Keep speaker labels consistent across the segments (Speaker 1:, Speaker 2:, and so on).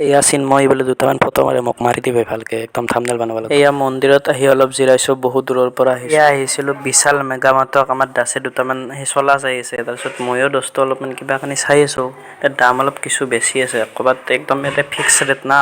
Speaker 1: এয়া চিন্ময় বোলে দুটামান ফটো মাৰে মোক মাৰি দিবে ভালকে একদম থাম্বনেল বনাব লাগে। এয়া মন্দিৰত আহি অলপ জিৰাইছো, বহুত দূৰৰ পৰা আহিছো। এয়া আহিছিলো বিশাল মেগামাৰ্টক, আমাৰ দাসে দুটামান সেই চলা চাই আছে, তাৰপিছত ময়ো দস্ত অলপমান কিবা কানি চাই আছো। দাম অলপ কিছু বেছি আছে, ক'ৰবাত একদম ইয়াতে ফিক্স ৰেট না।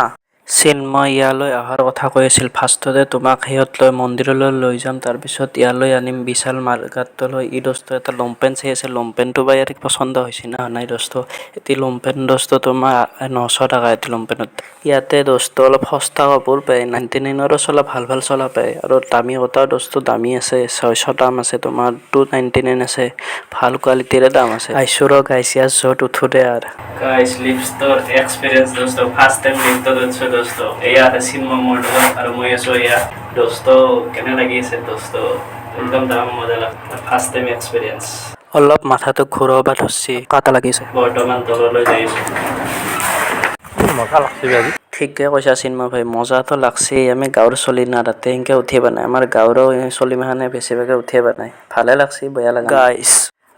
Speaker 1: চিন্ময় ইয়ালৈ অহাৰ কথা কৈ আছিল। ফাৰ্ষ্টতে তোমাক সিহঁত লৈ মন্দিৰলৈ লৈ যাম, তাৰপিছত ইয়ালৈ আনিম বিশাল মাৰ্কেটলৈ। ই দস্ত এটা লংপেণ্ট চাই আছে, লংপেণ্টটো বা ইয়াৰ পচন্দ হৈছে না নাই দস্ত। এটি লংপেণ্ট দস্ত তোমাৰ 900 টকা এটি লংপেণ্টত। ইয়াতে দস্ত অলপ সস্তা কাপোৰ পায়, 99ৰো চলা ভাল ভাল চলা পায়, আৰু দামী কটাও দস্ত দামী আছে। 600 দাম আছে, তোমাৰ 299 আছে, ভাল কোৱালিটিৰে দাম আছে। আইছো গাইছ ইয়াৰ য'ত উঠো দে আৰু গাইছ লিফ্টৰ এক্সপিৰিয়েঞ্চ দস্ত, ফাৰ্ষ্ট টাইম লিফ্টত উঠছো দস্ত। এয়া আছে চিন্ময় মোৰ লগত আৰু মই আছো এয়া দস্ত। কেনে লাগি আছে দস্ত? একদম দাম মজা লাগে, ফাৰ্ষ্ট টাইম এক্সপিৰিয়েঞ্চ। অলপ মাথাটো ঘূৰাব ধৰছি, কাটা লাগিছে। বৰ্তমান তললৈ যাই আছো। মজা লাগছে আজি। ঠিকে কৈছা চিন্ময় ভাই, মজাটো লাগছে। আমি গাঁৱৰ চলি না, তাতে সেনকে উঠিয়ে পোৱা নাই। আমাৰ গাঁৱৰো চলি মাখানে বেছিভাগে উঠিয়ে পোৱা নাই। ভালে লাগছে, বেয়া লগা গাইছ।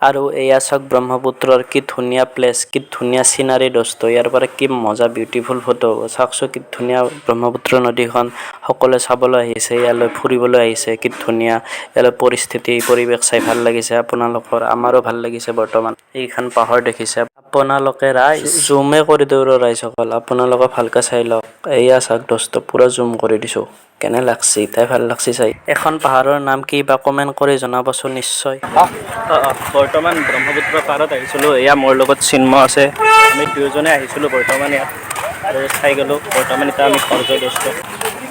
Speaker 1: আৰু এয়া চাওক ব্ৰহ্মপুত্ৰৰ কি ধুনীয়া প্লেচ, কি ধুনীয়া চিনাৰী দস্ত। ইয়াৰ পৰা কি মজা বিউটিফুল ফটো চাওকচোন, কি ধুনীয়া ব্ৰহ্মপুত্ৰ নদীখন। সকলোৱে চাবলৈ আহিছে, ইয়ালৈ ফুৰিবলৈ আহিছে। কি ধুনীয়া ইয়ালৈ পৰিস্থিতি পৰিৱেশ চাই ভাল লাগিছে আপোনালোকৰ, আমাৰো ভাল লাগিছে। বৰ্তমান এইখন পাহাৰ দেখিছে আপোনালোকে, ৰাইজ জুমে কৰি দৌৰ ৰাইজসকল, আপোনালোকে ভালকে চাই লওক। এয়া চাওক দস্ত, পুৰা জুম কৰি দিছো। কেনে লাগছি? তাই ভাল লাগছি চাই। এখন পাহাৰৰ নাম কি বা কমেণ্ট কৰি জনাবচোন নিশ্চয়। বৰ্তমান ব্ৰহ্মপুত্ৰ পাৰত আহিছিলো। এয়া মোৰ লগত চিন্ময় আছে, আমি দুয়োজনে আহিছিলো বৰ্তমান ইয়াত আৰু চাই গলো। বৰ্তমান এতিয়া আমি ঘৰ গৈ দস্ত।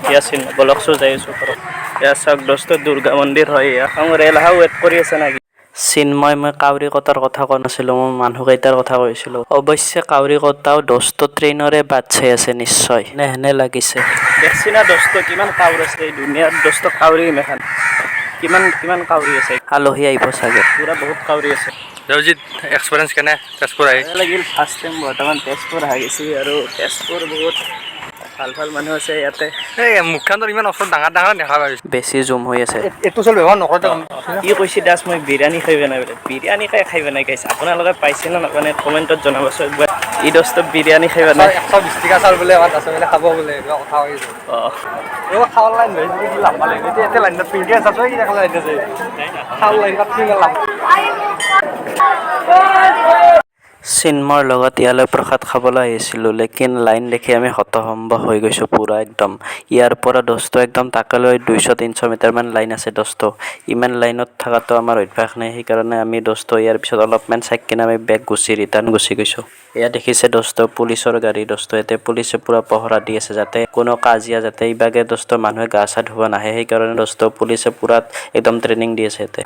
Speaker 1: এয়া চিন্ময় বলকচোন যাই আছো ঘৰত। এয়া চাওক দস্ত, দুৰ্গা মন্দিৰ হয় এয়া। ৰেল অহা ৱেইট কৰি আছে নেকি? চিন্ময়, মই কাউৰী কটাৰ কথা কোৱা নাছিলো, মই মানুহ কেইটাৰ কথা কৈছিলো। অৱশ্যে কাউৰী কটাও দস্ত ট্ৰেইনৰে বাট চাই আছে নিশ্চয়, হেনে লাগিছে। দেখছি না দস্ত কিমান কাউৰ আছে এই দুনিয়াত দস্ত, কাউৰী মেখান কিমান কিমান কাউৰী আছে। আলহী আহিব চাগে, পুৰা বহুত কাউৰী আছে।
Speaker 2: দেৱজিৎ এক্সপিৰিয়েঞ্চ কেনে তেজপুৰ আহি?
Speaker 1: ভালে লাগিল, ফাৰ্ষ্ট টাইম বৰ্তমান তেজপুৰ আহি গৈছে, আৰু তেজপুৰ বহুত ভাল ভাল মানুহ আছে ইয়াতে।
Speaker 2: এই মুখখান ইমান ওচৰত ডাঙৰ ডাঙৰ দেখা পাইছো।
Speaker 1: বেছি জুম হৈ আছে।
Speaker 2: এইটো চল ব্যৱহাৰ নকৰোঁতে
Speaker 1: কি কৈছে দাস, মই বিৰিয়ানী খাই নাই বোলে। বিৰিয়ানী খাই নাই গাইছে। আপোনালোকে পাইছে না নাপানে কমেণ্টত জনাবচোন একবাৰ। ই দস্ত বিৰিয়ানী খাই নাই।
Speaker 2: 120 টকা চাউল বোলে আছে বোলে, খাব বোলে কথা কৈছে। খাৱাৰ লাইন ধৰি লাভ পালে এতিয়া লাইনত পিন্ধি আছে লাইন আছে খাল লাইন লাভ।
Speaker 1: চিন্ময়ৰ লগত ইয়ালৈ প্ৰসাদ খাবলৈ আহিছিলোঁ, লেকিন লাইন দেখি আমি হতভম্ব হৈ গৈছোঁ পুৰা একদম। ইয়াৰ পৰা দস্ত একদম তাকলৈ 200-300 মিটাৰমান লাইন আছে দস্ত। ইমান লাইনত থকাটো আমাৰ অভ্যাস নাই, সেইকাৰণে আমি দস্ত ইয়াৰ পিছত অলপমান চাই কিনে আমি বেগ ৰিটাৰ্ণ গুচি গৈছোঁ। এয়া দেখিছে দস্ত, পুলিচৰ গাড়ী দস্ত। ইয়াতে পুলিচে পুৰা পহৰা দি আছে, যাতে কোনো কাজিয়া যাতে ইবাগে দস্ত মানুহে গা চা ধুব নাহে, সেইকাৰণে দস্ত পুলিচে পুৰা একদম ট্ৰেইনিং দি আছে ইয়াতে।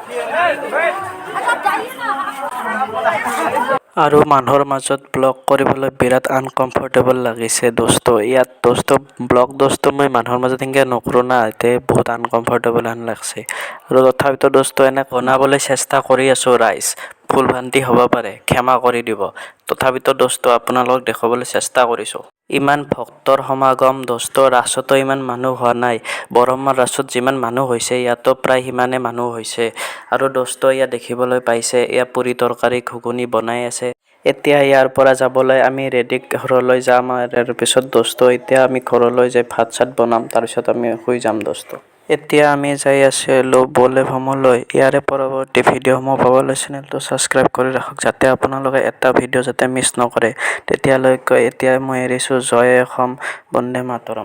Speaker 1: আৰু মানুহৰ মাজত ব্লগ কৰিবলৈ বিৰাট আনকমফৰ্টেবল লাগিছে দস্ত। ইয়াত দস্ত ব্লগ দস্ত মই মানুহৰ মাজত এনেকৈ নকৰোঁ না, এতিয়া বহুত আনকমফৰ্টেবল হেন লাগছে। আৰু তথাপিতো দস্ত এনে বনাবলৈ চেষ্টা কৰি আছোঁ ৰাইজ, ভুল ভ্ৰান্তি হ'ব পাৰে, ক্ষমা কৰি দিব। তথাপিতো দস্ত আপোনালোকক দেখুৱাবলৈ চেষ্টা কৰিছোঁ। ইমান ভক্তৰ সমাগম দস্ত, ৰাসতো ইমান মানুহ হোৱা নাই। বৰহমাৰ ৰাসত যিমান মানুহ হৈছে ইয়াতো প্ৰায় সিমানে মানুহ হৈছে। আৰু দস্ত ইয়াত দেখিবলৈ পাইছে, এয়া পুৰি তৰকাৰী ঘুগুনি বনাই আছে। এতিয়া ইয়াৰ পৰা যাবলৈ আমি ৰেডি ঘৰলৈ যাম, আৰু তাৰ পিছত দস্ত এতিয়া আমি ঘৰলৈ যাই ভাত চাত বনাম, তাৰপিছত আমি শুই যাম দস্ত। এতিয়া আমি যাই আছিলোঁ বলেভমলৈ। ইয়াৰে পৰৱৰ্তী ভিডিঅ'সমূহ পাবলৈ চেনেলটো ছাবস্ক্ৰাইব কৰি ৰাখক, যাতে আপোনালোকে এটা ভিডিঅ' যাতে মিছ নকৰে। তেতিয়ালৈকে এতিয়া মই এৰিছোঁ। জয় অসম, বন্দে মাতৰম।